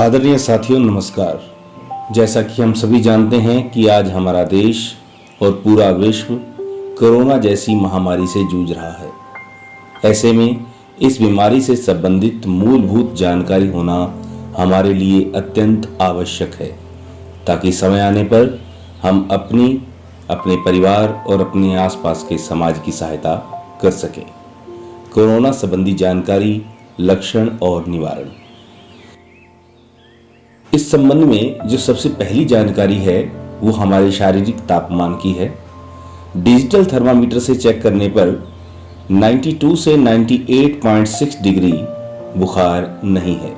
आदरणीय साथियों, नमस्कार। जैसा कि हम सभी जानते हैं कि आज हमारा देश और पूरा विश्व कोरोना जैसी महामारी से जूझ रहा है। ऐसे में इस बीमारी से संबंधित मूलभूत जानकारी होना हमारे लिए अत्यंत आवश्यक है, ताकि समय आने पर हम अपने परिवार और अपने आसपास के समाज की सहायता कर सकें। कोरोना संबंधी जानकारी, लक्षण और निवारण। इस संबंध में जो सबसे पहली जानकारी है वो हमारे शारीरिक तापमान की है। डिजिटल थर्मामीटर से चेक करने पर 92 से 98.6 डिग्री बुखार नहीं है।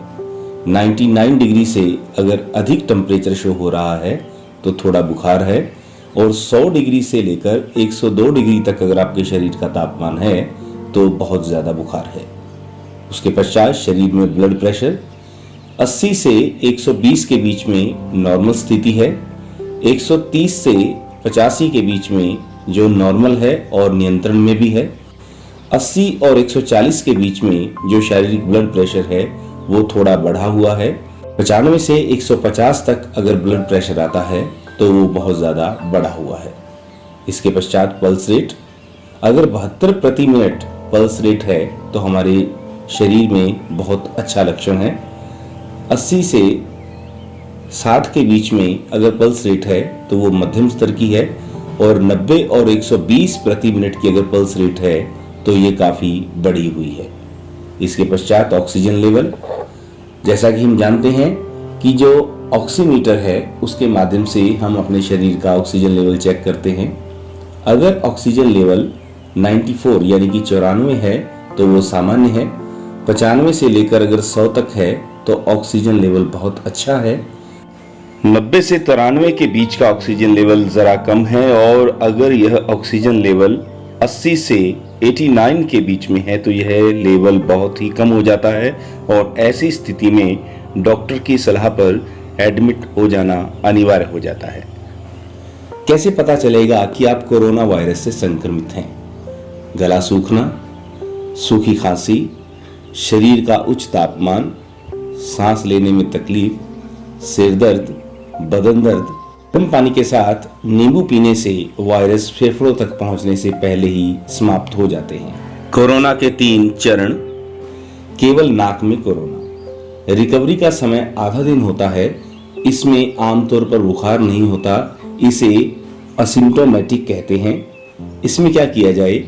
99 डिग्री से अगर अधिक टेम्परेचर शो हो रहा है तो थोड़ा बुखार है, और 100 डिग्री से लेकर 102 डिग्री तक अगर आपके शरीर का तापमान है तो बहुत ज़्यादा बुखार है। उसके पश्चात शरीर में ब्लड प्रेशर 80 से 120 के बीच में नॉर्मल स्थिति है, 130 से 85 के बीच में जो नॉर्मल है और नियंत्रण में भी है, 80 और 140 के बीच में जो शारीरिक ब्लड प्रेशर है वो थोड़ा बढ़ा हुआ है, 95 से 150 तक अगर ब्लड प्रेशर आता है तो वो बहुत ज़्यादा बढ़ा हुआ है। इसके पश्चात पल्स रेट अगर 72 प्रति मिनट पल्स रेट है तो हमारे शरीर में बहुत अच्छा लक्षण है। 80 से 60 के बीच में अगर पल्स रेट है तो वो मध्यम स्तर की है, और 90 और 120 प्रति मिनट की अगर पल्स रेट है तो ये काफ़ी बढ़ी हुई है। इसके पश्चात ऑक्सीजन लेवल, जैसा कि हम जानते हैं कि जो ऑक्सीमीटर है उसके माध्यम से हम अपने शरीर का ऑक्सीजन लेवल चेक करते हैं। अगर ऑक्सीजन लेवल 94 यानी कि 94 है तो वो सामान्य है, 95 से लेकर अगर 100 तक है तो ऑक्सीजन लेवल बहुत अच्छा है, 90 से 93 के बीच का ऑक्सीजन लेवल ज़रा कम है, और अगर यह ऑक्सीजन लेवल 80 से 89 के बीच में है तो यह लेवल बहुत ही कम हो जाता है, और ऐसी स्थिति में डॉक्टर की सलाह पर एडमिट हो जाना अनिवार्य हो जाता है। कैसे पता चलेगा कि आप कोरोना वायरस से संक्रमित हैं? गला सूखना, सूखी खांसी, शरीर का उच्च तापमान, सांस लेने में तकलीफ, सिर दर्द, बदन दर्द। गर्म पानी के साथ नींबू पीने से वायरस फेफड़ों तक पहुंचने से पहले ही समाप्त हो जाते हैं। कोरोना के 3 चरण। केवल नाक में कोरोना। रिकवरी का समय आधा दिन होता है। इसमें आमतौर पर बुखार नहीं होता, इसे असिम्प्टोमेटिक कहते हैं। इसमें क्या किया जाए?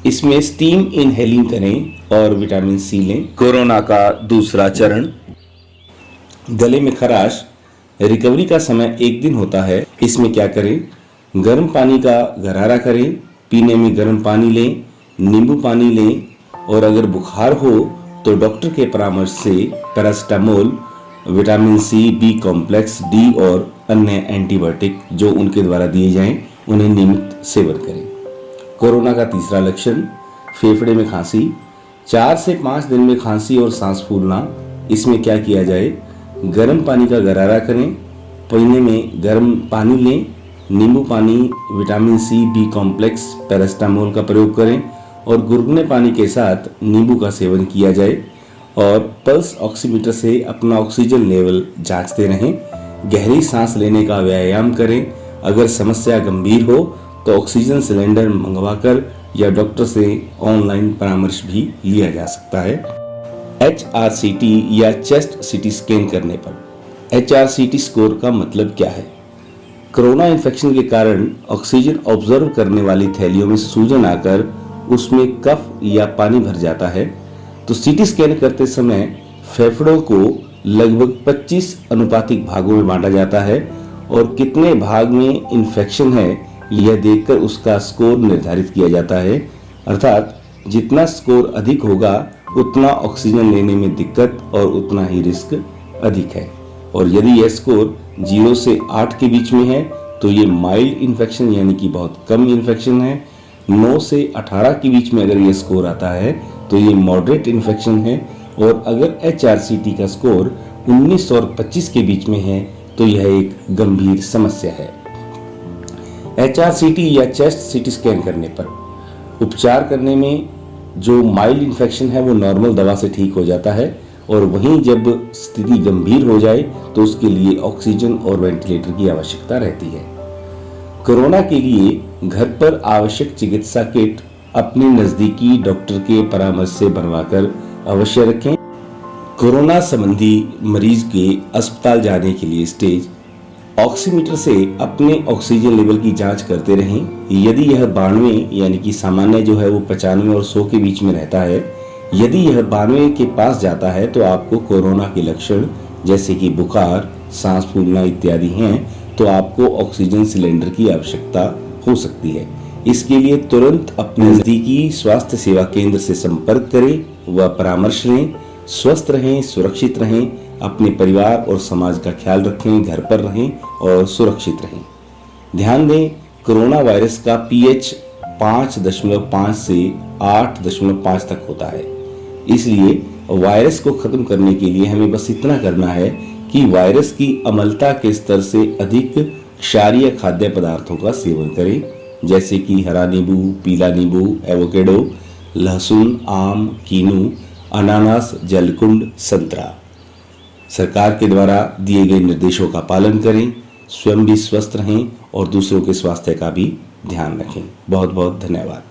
इसमें स्टीम इनहेलिंग करें और विटामिन सी लें। कोरोना का दूसरा चरण। गले में खराश। रिकवरी का समय 1 दिन होता है। इसमें क्या करें? गर्म पानी का गरारा करें, पीने में गर्म पानी लें, नींबू पानी लें, और अगर बुखार हो तो डॉक्टर के परामर्श से paracetamol, vitamin C, B complex, D और अन्य एंटीबायोटिक जो उनके द्वारा दिए जाएं उन्हें नियमित सेवन करें। कोरोना का तीसरा लक्षण, फेफड़े में खांसी। 4 से 5 दिन में खांसी और सांस फूलना। इसमें क्या किया जाए? गर्म पानी का गरारा करें, पीने में गर्म पानी लें, नींबू पानी, vitamin C, B complex, paracetamol का प्रयोग करें, और गुनगुने पानी के साथ नींबू का सेवन किया जाए, और पल्स ऑक्सीमीटर से अपना ऑक्सीजन लेवल जांचते रहें। गहरी सांस लेने का व्यायाम करें। अगर समस्या गंभीर हो तो ऑक्सीजन सिलेंडर मंगवाकर या डॉक्टर से ऑनलाइन परामर्श भी लिया जा सकता है। HRCT या चेस्ट सीटी स्कैन करने पर। HRCT स्कोर का मतलब क्या है? कोरोना इन्फेक्शन के कारण ऑक्सीजन ऑब्जर्व करने वाली थैलियों में सूजन आकर उसमें कफ या पानी भर जाता है, तो सीटी स्कैन करते समय फेफड़ों को लगभग 25 अनुपातिक भागों में बांटा जाता है, और कितने भाग में इन्फेक्शन है यह देखकर उसका स्कोर निर्धारित किया जाता है। अर्थात जितना स्कोर अधिक होगा उतना ऑक्सीजन लेने में दिक्कत और उतना ही रिस्क अधिक है, और यदि यह स्कोर 0 से 8 के बीच में है तो ये माइल्ड इन्फेक्शन यानी कि बहुत कम इन्फेक्शन है। 9 से 18 के बीच में अगर ये स्कोर आता है तो ये मॉडरेट इन्फेक्शन है, और अगर HRCT का स्कोर 19 और 25 के बीच में है तो यह एक गंभीर समस्या है। HRCT या चेस्ट सीटी स्कैन करने पर उपचार करने में जो माइल्ड इन्फेक्शन है वो नॉर्मल दवा से ठीक हो जाता है, और वहीं जब स्थिति गंभीर हो जाए तो उसके लिए ऑक्सीजन और वेंटिलेटर की आवश्यकता रहती है। कोरोना के लिए घर पर आवश्यक चिकित्सा किट अपने नजदीकी डॉक्टर के परामर्श से बनवाकर अवश्य रखें। कोरोना संबंधी मरीज के अस्पताल जाने के लिए स्टेज ऑक्सीमीटर से अपने ऑक्सीजन लेवल की जांच करते रहें। यदि यह 92 यानी कि सामान्य जो है वो 95 और 100 के बीच में रहता है, यदि यह 92 के पास जाता है तो आपको कोरोना के लक्षण जैसे कि बुखार, सांस फूलना इत्यादि हैं, तो आपको ऑक्सीजन सिलेंडर की आवश्यकता हो सकती है। इसके लिए तुरंत अपने नजदीकी स्वास्थ्य सेवा केंद्र से संपर्क करें व परामर्श लें। स्वस्थ रहें, सुरक्षित रहें, अपने परिवार और समाज का ख्याल रखें, घर पर रहें और सुरक्षित रहें। ध्यान दें, कोरोना वायरस का pH 5.5 से 8.5 तक होता है। इसलिए वायरस को खत्म करने के लिए हमें बस इतना करना है कि वायरस की अम्लता के स्तर से अधिक क्षारीय खाद्य पदार्थों का सेवन करें, जैसे कि हरा नींबू, पीला नींबू, एवोकेडो, लहसुन, आम, कीनू, अनानास, जलकुंड, संतरा। सरकार के द्वारा दिए गए निर्देशों का पालन करें, स्वयं भी स्वस्थ रहें और दूसरों के स्वास्थ्य का भी ध्यान रखें। बहुत बहुत धन्यवाद।